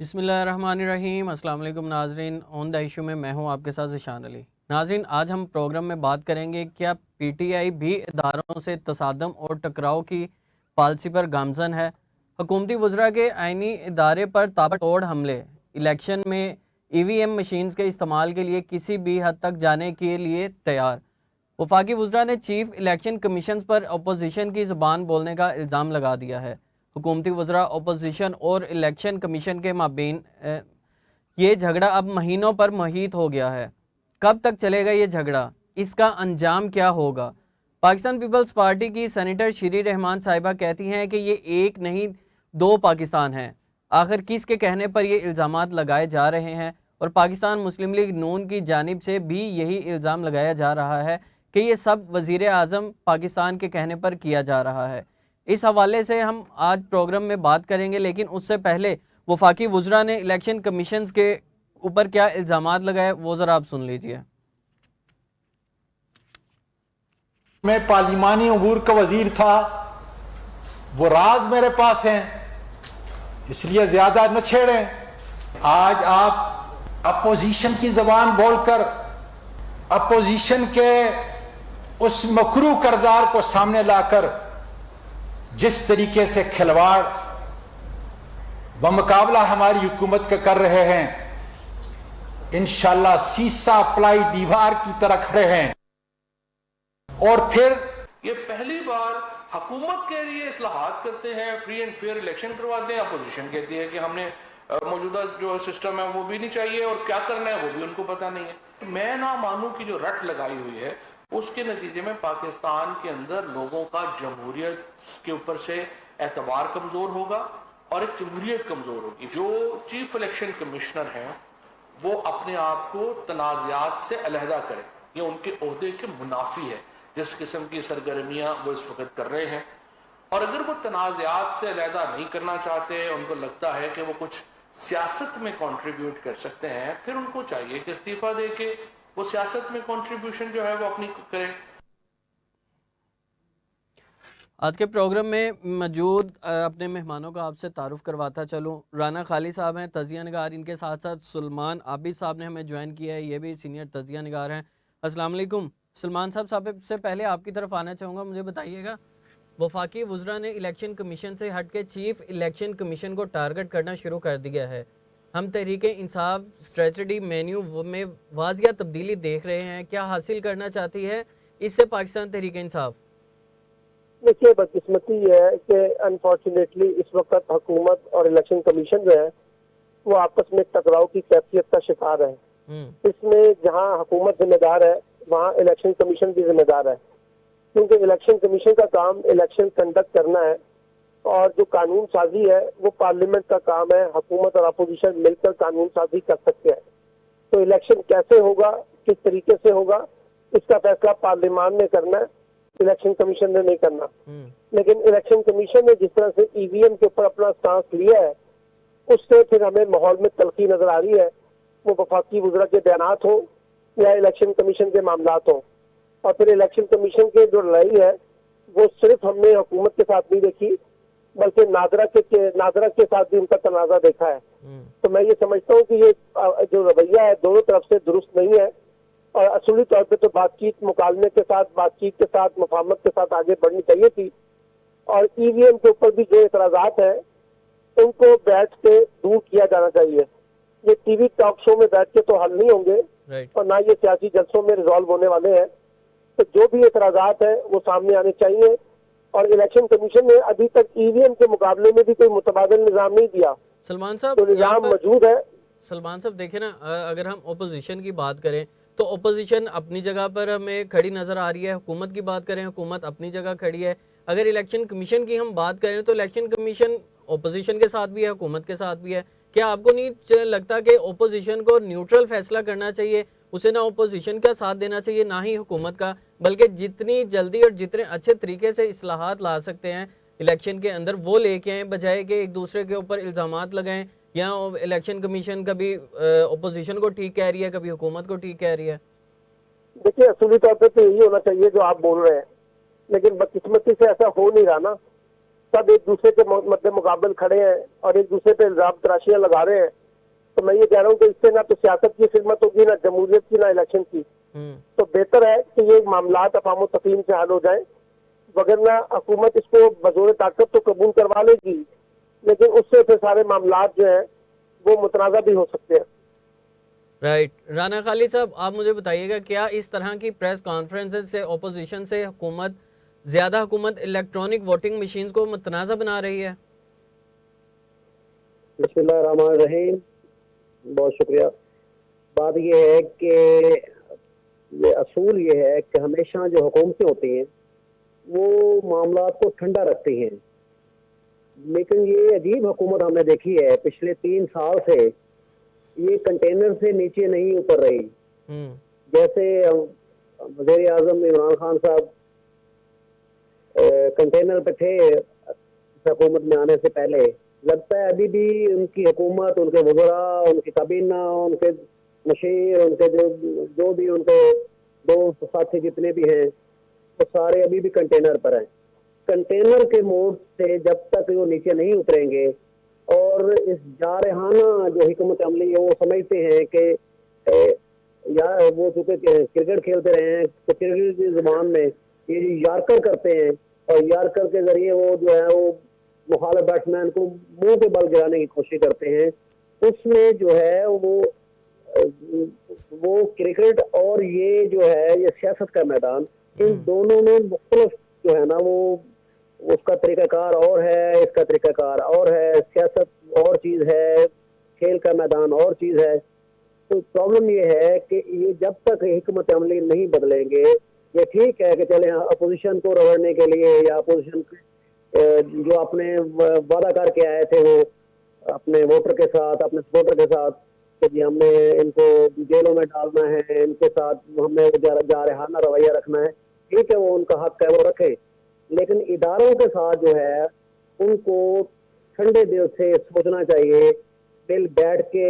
बिस्मिल्लाहिर्रहमानिर्रहीम। अस्सलाम वालेकुम नाजरीन। ऑन द इशू में मैं हूं आपके साथ ज़िशान अली। नाजरीन, आज हम प्रोग्राम में बात करेंगे क्या पीटीआई भी इदारों से तसादम और टकराव की पॉलिसी पर गामजन है। हुकूमती वज़रा के आइनी इदारे पर ताबड़तोड़ हमले, इलेक्शन में ईवीएम मशीन्स के इस्तेमाल के लिए किसी भी हद तक जाने के लिए तैयार। वफाकी वज़रा ने चीफ इलेक्शन कमीशन पर अपोजिशन की ज़ुबान बोलने का इल्ज़ाम लगा दिया है। हुकूमती वज़रा, अपोजिशन और इलेक्शन कमीशन के माबीन ये झगड़ा अब महीनों पर मुहित हो गया है। कब तक चलेगा ये झगड़ा? इसका अंजाम क्या होगा? पाकिस्तान पीपल्स पार्टी की सेनेटर श्री रहमान साहिबा कहती हैं कि ये एक नहीं दो पाकिस्तान है। आखिर किसके कहने पर ये इल्ज़ामात लगाए जा रहे हैं? और पाकिस्तान मुस्लिम लीग नून की जानिब से भी यही इल्ज़ाम लगाया जा रहा है कि ये सब वज़ीर आज़म पाकिस्तान के कहने पर किया जा रहा है। इस हवाले से हम आज प्रोग्राम में बात करेंगे, लेकिन उससे पहले वफाकी वज़रा ने इलेक्शन कमीशन के ऊपर क्या इल्ज़ामात लगाए वो ज़रा आप सुन लीजिए। मैं पार्लिमानी अमूर का वजीर था, वो राज मेरे पास हैं, इसलिए ज्यादा न छेड़ें। आज आप अपोजिशन की जबान बोलकर अपोजिशन के उस मकरू करदार को सामने लाकर जिस तरीके से खिलवाड़ व मुकाबला हमारी हुकूमत के कर रहे हैं, इंशाल्लाह सीसा प्लाई दीवार की तरह खड़े हैं। और फिर ये पहली बार हुकूमत कह रही है इस्लाहात करते हैं, फ्री एंड फेयर इलेक्शन करवाते हैं। अपोजिशन कहती है कि हमने मौजूदा जो सिस्टम है वो भी नहीं चाहिए और क्या करना है वो भी उनको पता नहीं है। मैं ना मानूं कि जो रट लगाई हुई है उसके नतीजे में पाकिस्तान के अंदर लोगों का जमहूरियत के ऊपर से एतबार कमजोर होगा और एक जमहूरियत कमजोर होगी। जो चीफ इलेक्शन कमिश्नर हैं वो अपने आप को तनाज़ात से अलहदा करें, ये उनके ओहदे के मुनाफी है जिस किस्म की सरगर्मियां वो इस वक्त कर रहे हैं। और अगर वो तनाज़ात से अलहदा नहीं करना चाहते, उनको लगता है कि वो कुछ सियासत में कंट्रीब्यूट कर सकते हैं, फिर उनको चाहिए कि इस्तीफा दे के वो सियासत में कंट्रीब्यूशन जो है वो अपनी करें। आज के प्रोग्राम में मौजूद अपने मेहमानों का आपसे तारुफ करवाता चलूँ। राना खाली साहब हैं, तजिया निगार। इनके साथ साथ सुलेमान आबिद साहब ने हमें ज्वाइन किया है, ये भी सीनियर तजिया निगार हैं। अस्सलाम वालेकुम सुलेमान साहब। सबसे पहले आपकी तरफ आना चाहूँगा, मुझे बताइएगा वफाकी वज़रा ने इलेक्शन कमीशन से हट के चीफ इलेक्शन कमीशन को टारगेट करना शुरू कर दिया है। हम तहरीक इंसाफ स्ट्रेटजी मेन्यू में वाजिया तब्दीली देख रहे हैं, क्या हासिल करना चाहती है इससे पाकिस्तान तहरीक इंसाफ? देखिए, बदकिस्मती है कि अनफॉर्चुनेटली इस वक्त हुकूमत और इलेक्शन कमीशन जो है वो आपस में टकराव की कैफियत का शिकार है। इसमें जहां हुकूमत जिम्मेदार है वहां इलेक्शन कमीशन भी जिम्मेदार है, क्योंकि इलेक्शन कमीशन का काम इलेक्शन कंडक्ट करना है और जो कानून साजी है वो पार्लियामेंट का काम है। हुकूमत और अपोजिशन मिलकर कानून साजी कर सकते हैं। तो इलेक्शन कैसे होगा, किस तरीके से होगा, इसका फैसला पार्लियामान ने करना है, इलेक्शन कमीशन ने नहीं करना। लेकिन इलेक्शन कमीशन ने जिस तरह से ईवीएम के ऊपर अपना स्टांस लिया है, उससे फिर हमें माहौल में तलखी नजर आ रही है। वो वफाकी वज़रा के बयानात हो या इलेक्शन कमीशन के मामलात हो। और फिर इलेक्शन कमीशन के जो लड़ाई है वो सिर्फ हमने हुकूमत के साथ नहीं देखी, बल्कि नादरा के साथ भी उनका तनाजा देखा है। तो मैं ये समझता हूँ कि ये जो रवैया है दोनों तरफ से दुरुस्त नहीं है और असली तौर पे तो बातचीत, मुकालमे के साथ, बातचीत के साथ, मुफाहमत के साथ आगे बढ़नी चाहिए थी। और ईवीएम के ऊपर भी जो एतराजात है उनको बैठ के दूर किया जाना चाहिए। ये टीवी टॉक शो में बैठ के तो हल नहीं होंगे और ना ये सियासी जलसों में रिजॉल्व होने वाले हैं। तो जो भी एतराजात है वो सामने आने चाहिए। और इलेक्शन कमीशन ने अभी तक ईवीएम के मुकाबले में भी कोई मुतबादल निजाम नहीं दिया। सलमान साहब, तो निजाम मौजूद है। सलमान साहब देखें ना, अगर हम ओपोजिशन की बात करें तो ओपोजिशन अपनी जगह पर हमें खड़ी नजर आ रही है। हुकूमत की बात करें, हुकूमत अपनी जगह खड़ी है। अगर इलेक्शन कमीशन की हम बात करें तो इलेक्शन कमीशन ओपोजिशन के साथ भी है, हुकूमत के साथ भी है। क्या आपको नहीं लगता कि ओपोजिशन को न्यूट्रल फैसला करना चाहिए? उसे ना ओपोजिशन का साथ देना चाहिए ना ही हुकूमत का, बल्कि जितनी जल्दी और जितने अच्छे तरीके से इस्लाहात ला सकते हैं इलेक्शन के अंदर वो लेके आए, बजाय कि एक दूसरे के ऊपर इल्ज़ामात लगाएं। या इलेक्शन कमीशन कभी ओपोजिशन को ठीक कह रही है, कभी हुकूमत को ठीक कह रही है। देखिए, असली तौर पे तो यही होना चाहिए जो आप बोल रहे हैं, लेकिन बदकिस्मती से ऐसा हो नहीं रहा ना। सब एक दूसरे के मद्दे मुकाबल खड़े हैं और एक दूसरे पे इल्जाम तराशियां लगा रहे हैं। तो मैं ये कह रहा हूँ कि इससे ना तो सियासत की खिदमत होगी, ना जमहूरियत की, ना इलेक्शन की। तो बेहतर है कि ये मामला अफाम तफहीम से हल हो जाए, वगरना हुकूमत इसको बजोर ताकत तो कबूल करवा लेगी, लेकिन उससे फिर सारे मामला जो है वो मुतनाज़ा भी हो सकते हैं। राइट। राना खालिद साहब, आप मुझे बताइएगा, क्या इस तरह की प्रेस कॉन्फ्रेंसेस से ओपोजिशन से हुकूमत इलेक्ट्रॉनिक वोटिंग मशीन को मुतनाज़ा बना रही है? बिस्मिल्लाहिर्रहमानिर्रहीम, बहुत शुक्रिया। बात यह है कि ये असूल ये है कि हमेशा जो हुकूमतें होती हैं वो मामला को ठंडा रखती हैं, लेकिन ये अजीब हुकूमत हमने देखी है पिछले 3 साल से, ये कंटेनर से नीचे नहीं उतर रही। जैसे वज़ीर आज़म इमरान खान साहब कंटेनर पे थे हुकूमत में आने से पहले, लगता है अभी भी उनकी हुकूमत, उनके वज़रा, उनकी काबीना, उनके मशीर, उनके जो भी उनके दोस्त साथी जितने भी हैं वो सारे अभी भी कंटेनर पर हैं। कंटेनर के मोड से जब तक वो नीचे नहीं उतरेंगे और इस जारहाना जो हिकमत अमली है वो समझते हैं कि या वो चूंकि क्रिकेट खेलते रहे हैं तो क्रिकेट की जुबान में ये यार्कर करते हैं और यार्कर के जरिए वो जो है वो मुखालिफ बैट्समैन को मुंह पे बल गिराने की कोशिश करते हैं। उसमें जो है वो क्रिकेट और ये जो है ये सियासत का मैदान, इन दोनों में मुख्तलिफ जो है ना वो उसका तरीकाकार और है, इसका तरीकाकार और है, सियासत और चीज है, खेल का मैदान और चीज है। तो प्रॉब्लम ये है कि ये जब तक हिकमत अमली नहीं बदलेंगे, ये ठीक है कि चले अपोजिशन को रगड़ने के लिए या अपोजिशन जो अपने वादा करके आए थे वो अपने वोटर के साथ, अपने सपोर्टर के साथ कि जी हमने इनको जेलों में डालना है, इनके साथ हमने जारहाना रवैया रखना है, ठीक है वो उनका हक है वो रखे, लेकिन इदारों के साथ जो है उनको ठंडे दिल से सोचना चाहिए, दिल बैठ के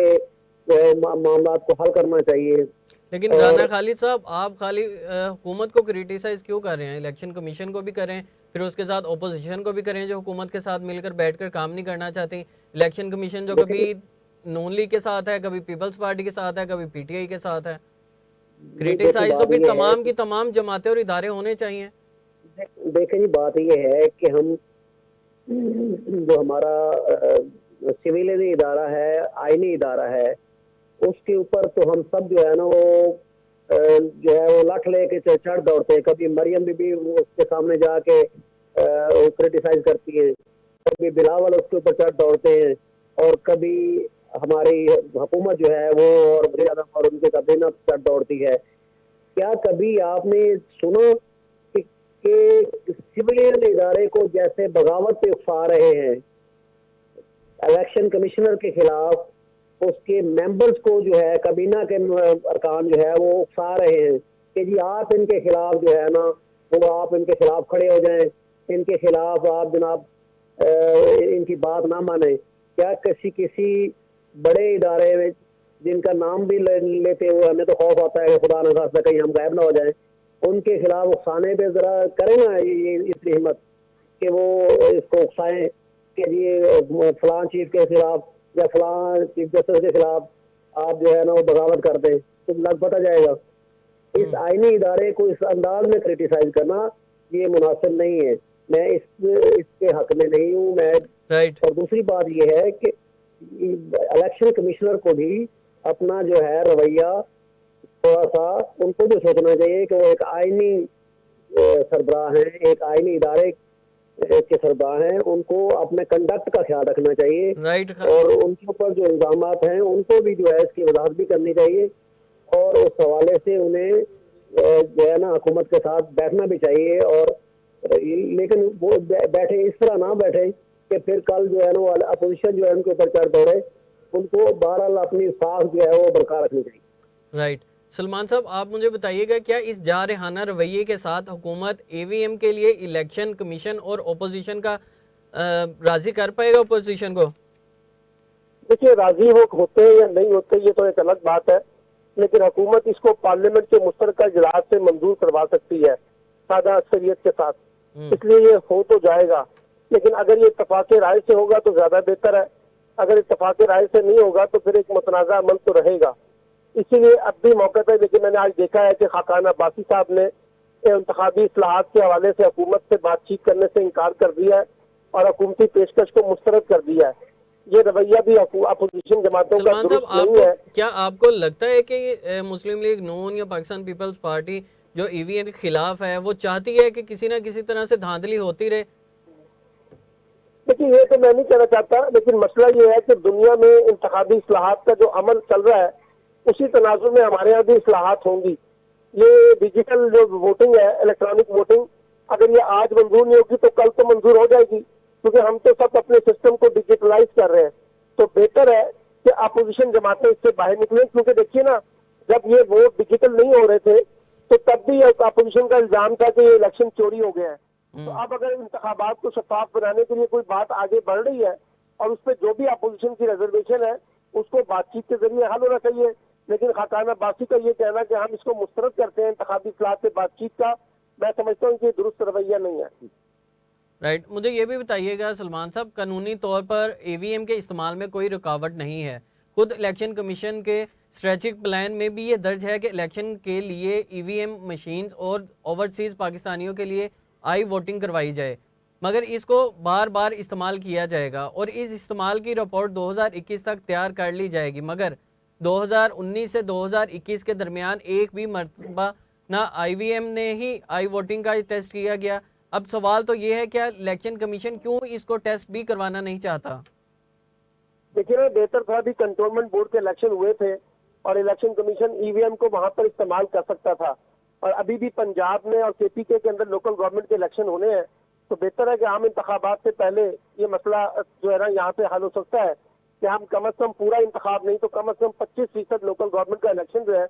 मामला को हल करना चाहिए। लेकिन राना खालिद साहब, आप खाली हुकूमत को क्रिटिसाइज क्यों कर रहे हैं? इलेक्शन कमीशन को भी करें, फिर उसके साथ ओपोजिशन को भी करें जो हुकूमत के साथ मिलकर बैठकर काम नहीं करना चाहती। इलेक्शन कमीशन जो कभी नून लीग के साथ है, कभी पीपल्स पार्टी के साथ है, कभी पीटीआई के साथ है। क्रिटिसाइज तो भी तमाम की तमाम जमातें और इदारे होने चाहिए। देखें जी, बात ये है कि हम जो हमारा सिविल इदारा है, आईनी इदारा है, उसके ऊपर तो हम सब जो है ना वो जो है वो लाठ लेके चढ़ दौड़ते हैं। कभी मरियम बीबी उसके सामने जाके क्रिटिसाइज करती है, कभी बिलावल उसके ऊपर चढ़ दौड़ते हैं, और कभी हमारी हुकूमत जो है वो और उनके काबीना चढ़ दौड़ती है। क्या कभी आपने सुना कि सिविलियन इदारे को जैसे बगावत पे उकसा रहे हैं, इलेक्शन कमिश्नर के खिलाफ उसके मेंबर्स को जो है काबीना के अरकान जो है वो उकसा रहे हैं कि जी आप इनके खिलाफ जो है ना वो आप इनके खिलाफ खड़े हो जाएं, इनके खिलाफ आप जनाब इनकी बात ना माने। क्या किसी बड़े इदारे में जिनका नाम भी लेते हुए हमें तो खौफ आता है कि खुदा न खास्ता कहीं हम गायब ना हो जाएं, उनके खिलाफ उकसाने पे जरा करें ना ये इतनी हिम्मत कि वो इसको उकसाएं कि जी फलां चीफ के खिलाफ या फलां चीफ जस्टिस के खिलाफ आप जो है ना वो बगावत कर दें, तो लग पता जाएगा। इस आईनी इदारे को इस अंदाज में क्रिटिसाइज करना ये मुनासिब नहीं है। मैं इसके हक में नहीं हूँ मैं। और दूसरी बात ये है कि इलेक्शन कमिश्नर को भी अपना जो है रवैया थोड़ा सा उनको भी सोचना चाहिए कि वो एक आईनी सरबराह हैं, एक आईनी इदारे के सरबराह हैं, उनको अपने कंडक्ट का ख्याल रखना चाहिए। और उनके ऊपर जो इल्जामात हैं उनको भी जो है इसकी वजाहत भी करनी चाहिए, और उस हवाले से उन्हें जो है ना हुकूमत के साथ बैठना भी चाहिए। और लेकिन वो बैठे इस तरह ना बैठे कि फिर कल जो है ना अपोजिशन जो है उनके ऊपर चढ़ दौड़े। उनको बहरहाल अपनी साख जो है वो बरकरार रखनी चाहिए। राइट। सलमान साहब, आप मुझे बताइएगा, क्या इस जारहाना रवैये के साथ हुकूमत ईवीएम के लिए इलेक्शन कमीशन और ओपोजिशन का राजी कर पाएगा ओपोजिशन को? देखिए, राजी वो होते हैं या नहीं होते ये तो एक अलग बात है, लेकिन हुकूमत इसको पार्लियामेंट के मुश्तरका इजलास से मंजूर करवा सकती है सादा अक्सरियत के साथ, इसलिए ये हो तो जाएगा। लेकिन अगर ये इत्तफाक राय से होगा तो ज्यादा बेहतर है, अगर इत्तफाक राय से नहीं होगा तो फिर एक मुतनाज़ा अमल तो रहेगा। इसीलिए अब भी मौके पर, लेकिन मैंने आज देखा है कि खाकान अब्बासी साहब ने इंतखाबी इस्लाहात के हवाले से हुकूमत से बातचीत करने से इनकार कर दिया है और हुकूमती पेशकश को मुस्तरद कर दिया है। ये रवैया भी अपोजिशन जमातों का सलमान साहब, दुरुस्त नहीं है। क्या आपको लगता है कि मुस्लिम लीग नून या पाकिस्तान पीपल्स पार्टी जो ईवीएम के खिलाफ है वो चाहती है कि किसी ना किसी तरह से धांधली होती रहे? देखिए, ये तो मैं नहीं कहना चाहता, लेकिन मसला ये है कि दुनिया में इंतखाबी इस्लाहात का जो अमल चल रहा है उसी तनाजुर में हमारे यहाँ भी इस्लाहात होंगी। ये डिजिटल जो वोटिंग है, इलेक्ट्रॉनिक वोटिंग, अगर ये आज मंजूर नहीं होगी तो कल तो मंजूर हो जाएगी, क्योंकि हम तो सब अपने सिस्टम को डिजिटलाइज कर रहे हैं। तो बेहतर है कि अपोजिशन जमातें इससे बाहर निकलें, क्योंकि देखिए ना, जब ये वोट डिजिटल नहीं हो रहे थे तो तब भी अपोजिशन का इल्जाम था कि ये इलेक्शन चोरी हो गया है। तो अब अगर इंतखाबात को शफाफ बनाने के लिए कोई बात आगे बढ़ रही है और उस पर जो भी अपोजिशन की रिजर्वेशन है उसको बातचीत के जरिए हल होना चाहिए। लेकिन खाकान अब्बासी का ये कहना कि हम इसको मुस्तरद करते हैं इंतखाबी इस्लाह से बातचीत का, मैं समझता हूँ कि दुरुस्त रवैया नहीं है। राइट, मुझे ये भी बताइएगा सलमान साहब, कानूनी तौर पर ईवीएम के इस्तेमाल में कोई रुकावट नहीं है। खुद इलेक्शन कमीशन के स्ट्रेटेजिक प्लान में भी ये दर्ज है कि इलेक्शन के लिए ईवीएम मशीन्स और ओवरसीज़ पाकिस्तानियों के लिए आई वोटिंग करवाई जाए, मगर इसको बार बार इस्तेमाल किया जाएगा और इस इस्तेमाल की रिपोर्ट 2021 तक तैयार कर ली जाएगी। मगर 2019 से 2021 के दरमियान एक भी मरतबा ना आईवीएम ने ही आई वोटिंग का टेस्ट किया गया। अब सवाल तो ये है, क्या इलेक्शन कमीशन क्यों इसको टेस्ट भी करवाना नहीं चाहता? देखिए ना, बेहतर था अभी कंटोनमेंट बोर्ड के इलेक्शन हुए थे और इलेक्शन कमीशन ईवीएम को वहां पर इस्तेमाल कर सकता था, और अभी भी पंजाब में और केपीके के अंदर लोकल गवर्नमेंट के इलेक्शन होने हैं। तो बेहतर है कि आम इंतखाबात से पहले ये मसला जो है ना यहाँ पे हल हो सकता है कि हम कम अज कम पूरा इंतखाब नहीं तो कम अज कम 25% लोकल गवर्नमेंट का इलेक्शन जो है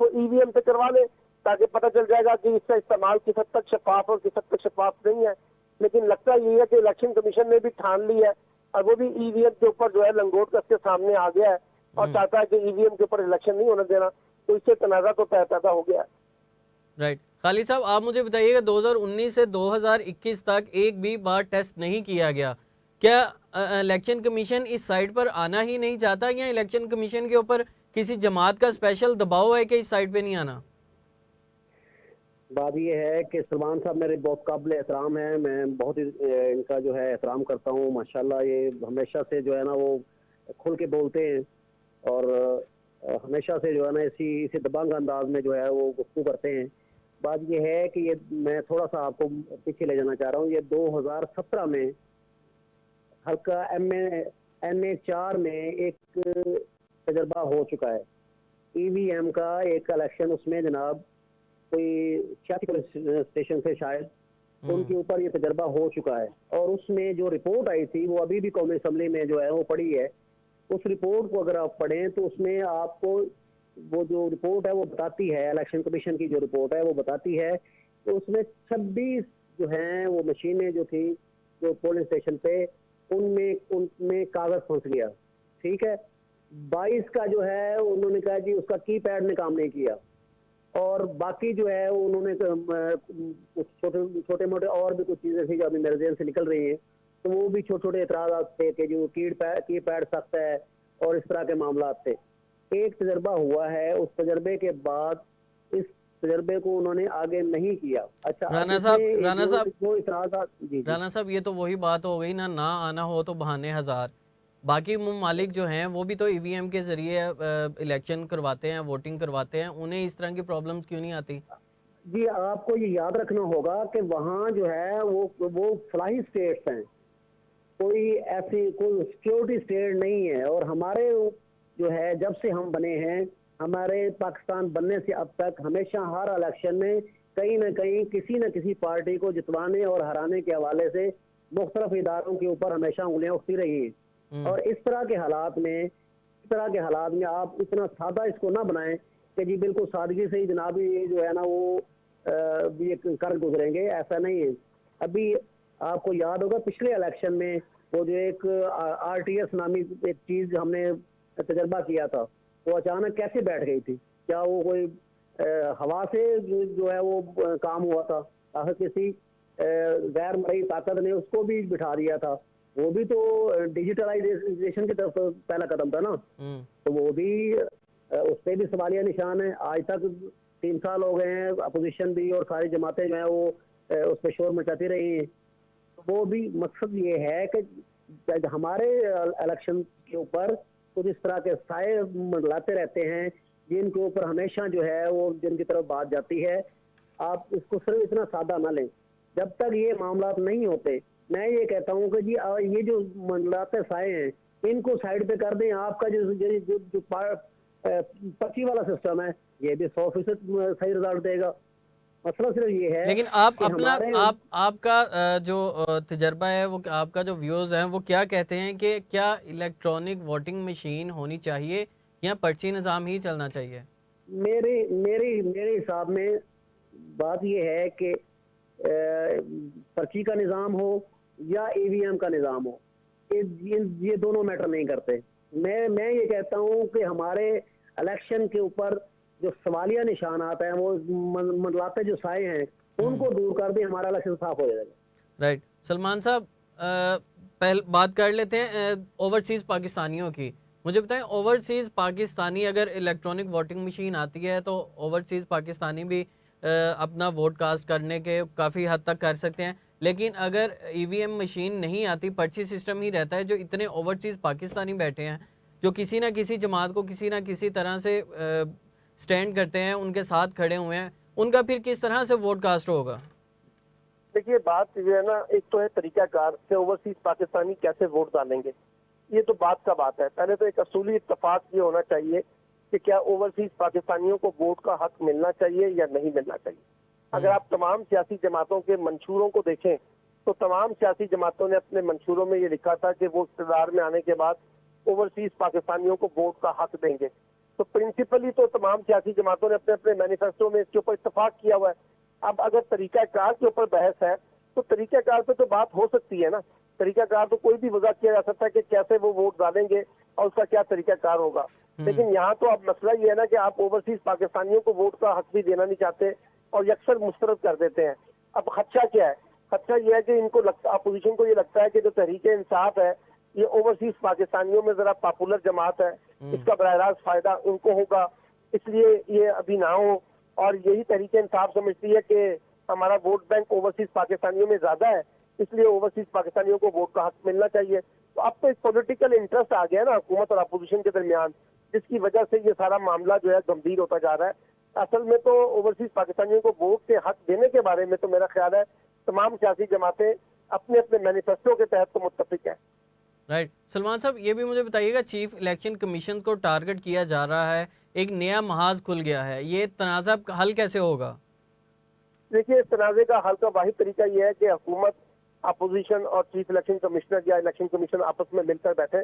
वो ईवीएम से करवा लें, ताकि पता चल जाएगा कि इसका इस्तेमाल किस हद तक शफाफ और किस हद तक शफाफ नहीं है। लेकिन लगता ये है कि इलेक्शन कमीशन ने भी ठान ली है और वो भी ईवीएम के ऊपर जो है लंगोट कसके सामने आ गया है और चाहता है कि ईवीएम के ऊपर इलेक्शन नहीं होने देना। तो इससे तनाजा तो पैदा हो गया है। राइट, खालिद साहब, आप मुझे बताइएगा 2019 से 2021 तक एक भी बार टेस्ट नहीं किया गया। क्या इलेक्शन कमीशन इस साइड पर आना ही नहीं चाहता, या इलेक्शन कमीशन के ऊपर किसी जमात का स्पेशल दबाव है कि इस साइड पे नहीं आना? बात यह है कि सलमान साहब मेरे बहुत काबिल एहतराम है, मैं बहुत इनका जो है एहतराम करता हूँ। माशाल्लाह ये हमेशा से जो है ना वो खुल के बोलते हैं और हमेशा से जो है ना इसी दबंग अंदाज में जो है वो गुफ्तगू करते हैं। बात यह है कि ये मैं थोड़ा सा आपको पीछे ले जाना चाह रहा हूँ। ये 2017 में हल्का NA 4 में एक तजर्बा हो चुका है ईवीएम का, एक इलेक्शन, उसमें जनाब कोई 86 पुलिस स्टेशन से शायद उनके ऊपर ये तजर्बा हो चुका है और उसमें जो रिपोर्ट आई थी वो अभी भी कौमी असम्बली में जो है वो पड़ी है। उस रिपोर्ट को अगर आप पढ़ें तो उसमें आपको वो जो रिपोर्ट है वो बताती है, इलेक्शन कमीशन की जो रिपोर्ट है वो बताती है तो उसमें 26 जो हैं वो मशीनें जो थी जो पोलिंग स्टेशन पे उनमें कागज फंस गया, ठीक है। 22 का जो है उन्होंने कहा जी उसका कीपैड ने काम नहीं किया और बाकी जो है उन्होंने कुछ छोटे मोटे और भी कुछ चीजें थी जो अभी मेरे ज़हन से निकल रही हैं, तो वो भी छोटे छोटे एतराज़ात थे कि जो कीपैड सख्त है और इस तरह के मामला थे। एक तजर्बा हुआ है, उस तजर्बे के बाद इस तजर्बे को उन्होंने आगे नहीं किया। अच्छा, राना साहब, ये तो वही बात हो गई ना आना हो तो बहाने हजार। बाकी ममालिक जो हैं वो भी तो ईवीएम के जरिए इलेक्शन करवाते हैं, वोटिंग करवाते हैं, उन्हें इस तरह की प्रॉब्लम्स क्यों नहीं आती? जी, आपको ये याद रखना होगा कि वहाँ जो है वो फलाही स्टेट्स हैं, कोई ऐसी कोई सिक्योरिटी स्टेट नहीं है। और हमारे जो है जब से हम बने हैं, हमारे पाकिस्तान बनने से अब तक हमेशा हर इलेक्शन में कहीं ना कहीं किसी न किसी पार्टी को जितवाने और हराने के हवाले से मुख्तलिफ इदारों के ऊपर हमेशा उंगलियां उठती रही हैं। और इस तरह के हालात में आप इतना सादा इसको ना बनाएं कि जी बिल्कुल सादगी से ही जनाब ये जो है ना वो ये कर गुजरेंगे, ऐसा नहीं है। अभी आपको याद होगा पिछले इलेक्शन में वो जो एक RTS नामी एक चीज हमने तजर्बा किया था, वो अचानक कैसे बैठ गई थी? क्या वो कोई हवा से जो है वो काम हुआ था? आखिर किसी गैर मरई ताकत ने उसको भी बिठा दिया था, वो भी तो डिजिटलाइजेशन की तरफ पहला कदम था ना। तो वो भी उस पर भी सवालिया निशान है। आज तक 3 साल हो गए हैं, अपोजिशन भी और सारी जमातें जो है वो उस पर शोर मचाती रही हैं। वो भी मकसद ये है कि हमारे इलेक्शन के ऊपर कुछ इस तरह के साए मंडलाते रहते हैं जिनके ऊपर हमेशा जो है वो जिनकी तरफ बात जाती है। आप इसको सिर्फ इतना सादा ना लें। जब तक ये मामला नहीं होते, मैं ये कहता हूँ कि जी ये जो मंडलाते साए हैं इनको साइड पे कर दें। आपका जो पर्ची वाला सिस्टम है ये भी 100% सही रिजल्ट देगा। मसला सिर्फ ये है लेकिन आप कि अपना हमारे आपका जो तजर्बा है, वो आपका जो व्यूज़ हैं वो क्या कहते हैं कि क्या इलेक्ट्रॉनिक वोटिंग मशीन होनी चाहिए या पर्ची निज़ाम ही चलना चाहिए? मेरे मेरे मेरे हिसाब में बात ये है कि पर्ची का निज़ाम हो या ईवीएम का निज़ाम हो, ये दोनों मैटर नहीं करते। मैं ये कहता हूँ कि हमारे इलेक्शन के ऊपर जो सवालिया निशान आता है, वो मंडलाते जो साए हैं उनको दूर कर दें, हमारा इलेक्शन साफ हो जाएगा। राइट। सलमान साहब, पहले बात कर लेते हैं ओवरसीज़ पाकिस्तानियों की। मुझे बताएं, ओवरसीज़ पाकिस्तानी अगर इलेक्ट्रॉनिक वोटिंग मशीन आती है तो ओवरसीज़ पाकिस्तानी भी अपना वोट कास्ट करने के काफ़ी हद तक कर सकते हैं। लेकिन अगर ईवीएम मशीन नहीं आती, पर्ची सिस्टम ही रहता है, जो इतने ओवरसीज़ पाकिस्तानी बैठे हैं जो किसी ना किसी जमात को किसी ना किसी तरह से स्टैंड करते हैं, उनके साथ खड़े हुए हैं, उनका फिर किस तरह से वोट कास्ट होगा? देखिए, बात ये है ना, एक तो है तरीकाकार कि ओवरसीज पाकिस्तानी कैसे वोट डालेंगे, ये तो बात का बात है। पहले तो एक असूली इत्तेफाक ये होना चाहिए कि क्या ओवरसीज पाकिस्तानियों को वोट का हक मिलना चाहिए या नहीं मिलना चाहिए। अगर आप तमाम सियासी जमातों के मंशूरों को देखें तो तमाम सियासी जमातों ने अपने मंशूरों में ये लिखा था कि वो इक़्तिदार में आने के बाद ओवरसीज पाकिस्तानियों को वोट का हक देंगे। तो प्रिंसिपली तो तमाम सियासी जमातों ने अपने अपने मैनिफेस्टो में इसके ऊपर इत्तेफाक किया हुआ है। अब अगर तरीकाकार के ऊपर बहस है तो तरीकाकार पे तो बात हो सकती है ना। तरीकाकार तो कोई भी वजह किया जा सकता है कि कैसे वो वोट डालेंगे और उसका क्या तरीकाकार होगा। लेकिन यहाँ तो अब मसला ये है ना कि आप ओवरसीज पाकिस्तानियों को वोट का हक भी देना नहीं चाहते और यकसर मुस्तरद कर देते हैं। अब खदशा क्या है? खदशा ये है कि इनको अपोजिशन को ये लगता है कि जो तहरीक इंसाफ है ये ओवरसीज पाकिस्तानियों में जरा पॉपुलर जमात है, इसका बराह रास्त फायदा उनको होगा, इसलिए ये अभी ना हो। और यही तहरीक इंसाफ समझती है कि हमारा वोट बैंक ओवरसीज पाकिस्तानियों में ज्यादा है, इसलिए ओवरसीज पाकिस्तानियों को वोट का हक मिलना चाहिए। तो अब तो एक पॉलिटिकल इंटरेस्ट आ गया ना हुकूमत और अपोजिशन के दरमियान, जिसकी वजह से ये सारा मामला जो है गंभीर होता जा रहा है। असल में तो ओवरसीज पाकिस्तानियों को वोट के हक देने के बारे में तो मेरा ख्याल है तमाम सियासी जमातें अपने अपने मैनिफेस्टो के तहत तो मुत्तफिक है। राइट। सलमान साहब, ये भी मुझे बताइएगा, चीफ इलेक्शन कमीशन को टारगेट किया जा रहा है, एक नया महाज खुल गया है, ये तनाज़ा हल कैसे होगा? देखिए, इस तनाज़े का हल का वाहिद तरीका यह है कि हुकूमत, अपोजिशन और चीफ इलेक्शन कमिश्नर या इलेक्शन कमीशन आपस में मिलकर बैठे।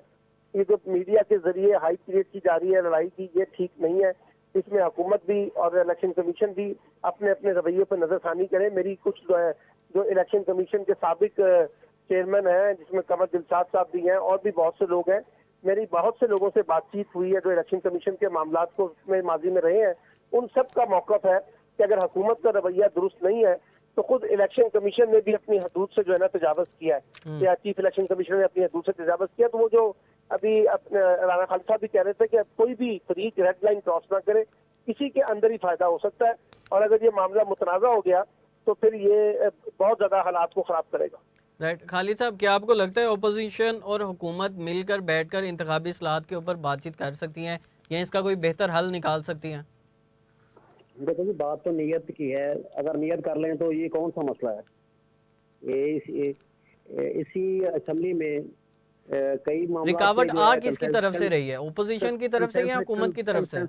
ये जो मीडिया के जरिए हाइप क्रिएट की जा रही है लड़ाई की, ये ठीक नहीं है। इसमें हुकूमत भी और इलेक्शन कमीशन भी अपने अपने रवैये पर नजरसानी करे। मेरी कुछ जो इलेक्शन कमीशन के साबिक चेयरमैन हैं, जिसमें कमर दिलशाद साहब भी हैं और भी बहुत से लोग हैं, मेरी बहुत से लोगों से बातचीत हुई है जो इलेक्शन कमीशन के मामलात को उसमें माजी में रहे हैं। उन सब का मौक़िफ़ है कि अगर हुकूमत का रवैया दुरुस्त नहीं है तो खुद इलेक्शन कमीशन ने भी अपनी हदूद से जो है ना तजावज़ किया है, या चीफ इलेक्शन कमीशन ने अपनी हदूद से तजावज़ किया। तो वो जो अभी अपने राना खालिद साहब भी कह रहे थे कि कोई भी फरीक रेड लाइन क्रॉस ना करे, किसी के अंदर ही फायदा हो सकता है। और अगर ये मामला मुतनाज़ा हो गया तो फिर ये बहुत ज़्यादा हालात को ख़राब करेगा। राइट। खालिद साहब, क्या आपको लगता है अपोजिशन और हुकूमत मिलकर बैठकर इंतखाबी इस्लाहात के ऊपर बातचीत कर सकती हैं या इसका कोई बेहतर हल निकाल सकती हैं? देखो जी, बात तो नीयत की है। अगर नीयत कर लें तो ये कौन सा मसला है। इसी असेंबली में कई मामला रिकावट आ किसकी तरफ से रही है, ओपोजिशन की तरफ से या हुकूमत की तरफ से?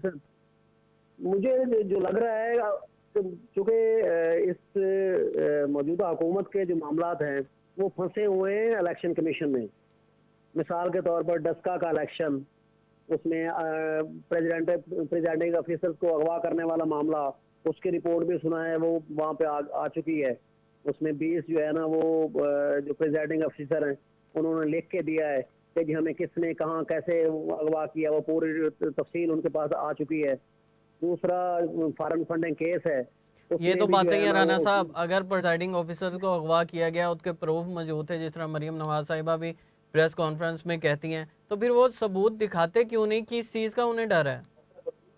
मुझे जो लग रहा है, चूंकि इस मौजूदा हुकूमत के जो मामलात हैं वो फंसे हुए हैं इलेक्शन कमीशन में। मिसाल के तौर पर डस्का का इलेक्शन, उसमें प्रेसिडेंटिंग ऑफिसर्स को अगवा करने वाला मामला, उसकी रिपोर्ट भी सुना है, वो वहाँ पे आ चुकी है। उसमें 20 जो है ना वो जो प्रेसिडेंटिंग ऑफिसर हैं उन्होंने लिख के दिया है कि जी हमें किसने कहाँ कैसे अगवा किया, वो पूरी तफसील उनके पास आ चुकी है। दूसरा फॉरेन फंडिंग केस है, ये तो भी जो बातें ही है है ना राना वो साहब, अगर प्रिसाइडिंग ऑफिसर को अगवा किया गया, उसके प्रूफ मौजूद थे, जिस तरह मरियम नवाज साहिबा भी प्रेस कॉन्फ्रेंस में कहती हैं, तो फिर वो सबूत दिखाते क्यों नहीं कि इस चीज़ का उन्हें डर है?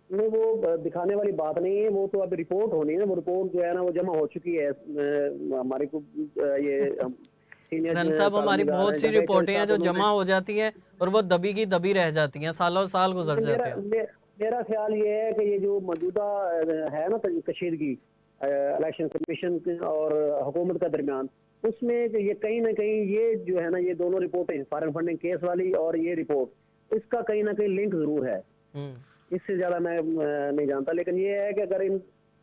नहीं, वो दिखाने वाली बात नहीं है, वो तो अब रिपोर्ट होनी है ना, वो रिपोर्ट जो है ना वो जमा हो चुकी है हमारे को ये रन सीनियर साहब, हमारी कानूननिगार बहुत हैं सी जावेद के रिपोर्टें हैं साथ जो उन्होंने। जमा हो जाती हैं और वो दबी की दबी रह जाती हैं, सालों साल गुजर मेरा जाते हैं। मेरा ख्याल ये है कि ये जो मौजूदा है ना कशीदगी इलेक्शन कमीशन और हुकूमत का दरमियान, उसमें ये कहीं ना कहीं ये जो है ना ये दोनों रिपोर्टें फॉरेन फंडिंग केस वाली और ये रिपोर्ट, इसका कहीं ना कहीं लिंक जरूर है। हम्म। इससे ज्यादा मैं नहीं जानता, लेकिन ये है कि अगर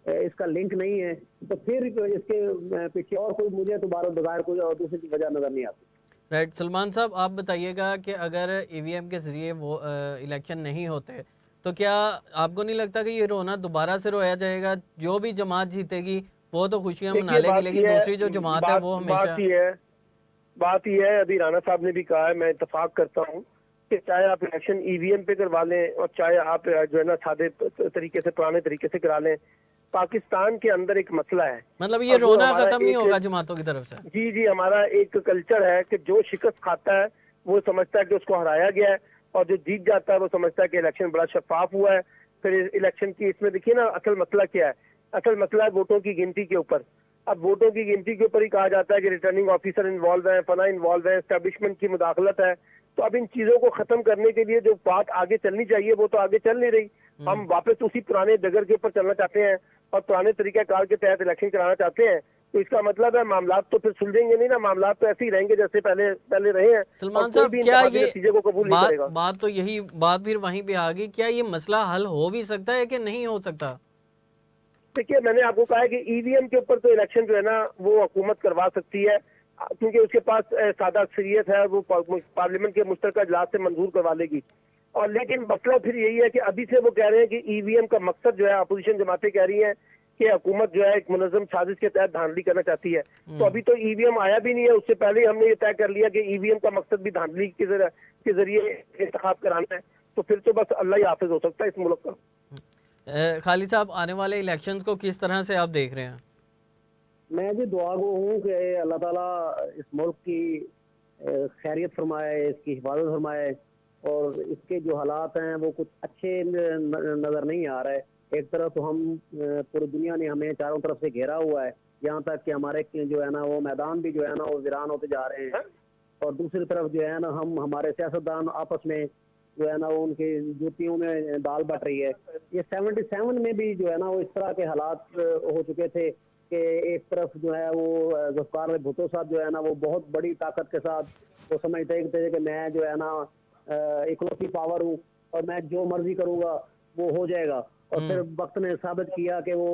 इसका लिंक नहीं है तो फिर इसके पीछे और कोई मुझे तो बगैर कोई और दूसरी वजह नजर नहीं आती। राइट, सलमान साहब आप बताइएगा कि अगर ईवीएम के ज़रिए वो इलेक्शन नहीं होते, तो क्या आपको नहीं लगता कि ये रोना दोबारा से रोया जाएगा? जो भी जमात जीतेगी वो तो खुशियां मना देखिए लेगी, लेकिन दूसरी जो जमात है वो हमेशा। बात ये है, अभी राणा साहब ने भी कहा है, मैं इत्तेफाक करता हूँ कि चाहे आप इलेक्शन ईवीएम पे करवा लें और चाहे आप जो है ना सादे तरीके से, पुराने तरीके से करा लें, पाकिस्तान के अंदर एक मसला है। मतलब ये और वो रोना हमारा खत्म नहीं एक, होगा जमातों की तरफ से? जी जी, हमारा एक कल्चर है कि जो शिकस्त खाता है वो समझता है कि उसको हराया गया है, और जो जीत जाता है वो समझता है कि इलेक्शन बड़ा शफाफ हुआ है। फिर इलेक्शन की इसमें देखिए ना असल मसला क्या है, असल मसला है वोटों की गिनती के ऊपर। अब वोटों की गिनती के ऊपर ही कहा जाता है कि रिटर्निंग ऑफिसर इन्वॉल्व है, फला इन्वॉल्व है, एस्टेब्लिशमेंट की मुदाखलत है। तो अब इन चीजों को खत्म करने के लिए जो बात आगे चलनी चाहिए वो तो आगे चल नहीं रही। हम वापस उसी पुराने डगर के ऊपर चलना चाहते हैं और पुराने तरीकाकार के तहत इलेक्शन कराना चाहते हैं। तो इसका मतलब है मामला तो फिर सुलझेंगे नहीं ना, मामला तो ऐसे ही रहेंगे जैसे पहले पहले रहे हैं। सलमान साहब, भी क्या इंतखाबी ये नतीजे को कबूल नहीं करेगा। बात तो यही बात फिर वहीं पे आ गई, क्या ये मसला हल हो भी सकता है कि नहीं हो सकता? देखिए, मैंने आपको कहा है कि ईवीएम के ऊपर तो इलेक्शन जो है ना वो हुकूमत करवा सकती है, क्योंकि उसके पास सादा अक्सरियत है, वो पार्लियामेंट के मुश्तरका इजलास से मंजूर करवा लेगी। और लेकिन मसला फिर यही है कि अभी से वो कह रहे हैं कि ईवीएम का मकसद जो है, अपोजिशन जमातें कह रही हैं कि हुकूमत जो है एक मुनज़्ज़म साजिश के तहत धांधली करना चाहती है। तो अभी तो ईवीएम आया भी नहीं है, उससे पहले ही हमने ये तय कर लिया कि ईवीएम का मकसद भी धांधली के जरिए इंतखाब कराना है। तो फिर तो बस अल्लाह ही हाफिज हो सकता है इस मुल्क का। खालिद साहब, आने वाले इलेक्शंस को किस तरह से आप देख रहे हैं? मैं भी दुआ गो हूँ कि अल्लाह ताला इस मुल्क की खैरियत फरमाए, इसकी हिफाजत फरमाए, और इसके जो हालात हैं वो कुछ अच्छे नज़र नहीं आ रहे। एक तरफ तो हम पूरी दुनिया ने हमें चारों तरफ से घेरा हुआ है, यहाँ तक कि हमारे जो है ना वो मैदान भी जो है ना वो वीरान होते जा रहे हैं, और दूसरी तरफ जो है ना हमारे सियासतदान आपस में जो है ना वो उनके जूतियों में दाल बट रही है। ये 77 में भी जो है ना वो इस तरह के हालात हो चुके थे कि एक तरफ जो है वो ज़ुल्फ़िकार अली भुट्टो साहब जो है ना वो बहुत बड़ी ताकत के साथ वो समझते थे कि मैं जो है ना इकलौती पावर हूँ और मैं जो मर्जी करूँगा वो हो जाएगा। और फिर वक्त ने साबित किया कि वो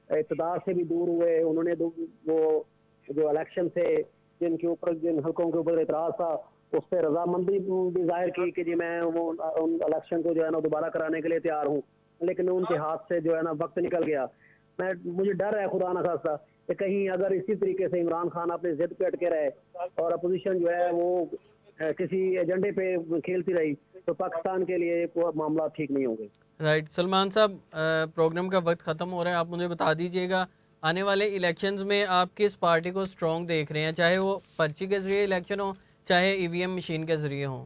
इक़्तिदार से भी दूर हुए। उन्होंने वो जो इलेक्शन से जिनके ऊपर, जिन हल्कों के ऊपर इतराज़ था, उस पर रजामंदी भी जाहिर की कि जी मैं वो उन इलेक्शन को जो है ना दोबारा कराने के लिए तैयार हूँ, लेकिन उनके हाथ से जो है ना वक्त निकल गया। मुझे डर है खुदा न खास्ता कि कहीं अगर इसी तरीके से इमरान खान अपनी जिद पे अटके रहे और अपोजिशन जो है वो किसी एजेंडे पे खेलती रही तो पाकिस्तान के लिए मामला ठीक नहीं होंगे। राइट, सलमान साहब, प्रोग्राम का वक्त ख़त्म हो रहा है, आप मुझे बता दीजिएगा आने वाले इलेक्शंस में आप किस पार्टी को स्ट्रॉन्ग देख रहे हैं, चाहे वो पर्ची के ज़रिए इलेक्शन हो, चाहे ईवीएम मशीन के ज़रिए हो?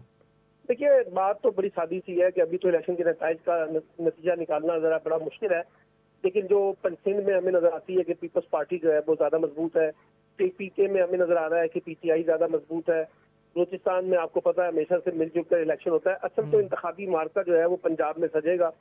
देखिए, बात तो बड़ी सादी सी है कि अभी तो इलेक्शन के नतीजे का नतीजा निकालना जरा बड़ा मुश्किल है, लेकिन जो सिंध में हमें नजर आती है कि पीपल्स पार्टी जो है वो ज्यादा मजबूत है। पीके में हमें नजर आ रहा है कि पीटीआई ज्यादा मजबूत है। बलूचिस्तान में आपको पता है हमेशा से मिलजुल कर इलेक्शन होता है। असल तो इंतखाबी मार्का जो है वो पंजाब में सजेगा,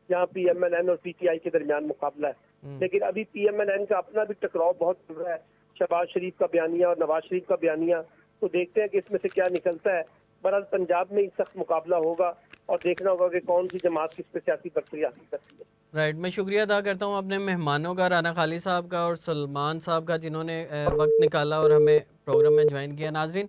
जहाँ पीएमएनएन और पीटीआई के दरमियान मुकाबला है। लेकिन अभी पीएमएनएन का अपना भी टकराव बहुत चल रहा है, शहबाज शरीफ का बयानिया और नवाज शरीफ का बयानिया। तो देखते हैं कि इसमें से क्या निकलता है। बहरहाल पंजाब में ही सख्त मुकाबला होगा और देखना होगा कि कौन सी जमात किस पे सियासी प्रक्रिया हासिल करती है। राइट, मैं शुक्रिया अदा करता हूँ अपने मेहमानों का, राना खालिद साहब का और सलमान साहब का, जिन्होंने वक्त निकाला और हमें प्रोग्राम में ज्वाइन किया। नाजरीन,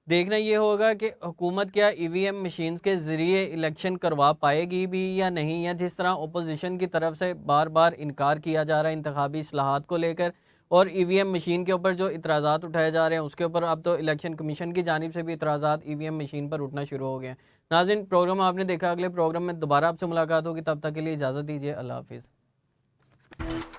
देखना ये होगा कि हुकूमत क्या ईवीएम मशीन्स के ज़रिए इलेक्शन करवा पाएगी भी या नहीं, या जिस तरह अपोजिशन की तरफ से बार बार इनकार किया जा रहा है इंतखाबी इस्लाहात को लेकर, और ईवीएम मशीन के ऊपर जो इतराज़ात उठाए जा रहे हैं उसके ऊपर अब तो इलेक्शन कमीशन की जानिब से भी इतराज़ात ईवीएम मशीन पर उठना शुरू हो गए हैं। नाज़रीन, प्रोग्राम आपने देखा, अगले प्रोग्राम में दोबारा आपसे मुलाकात होगी, तब तक के लिए इजाज़त दीजिए, अल्लाह हाफिज़।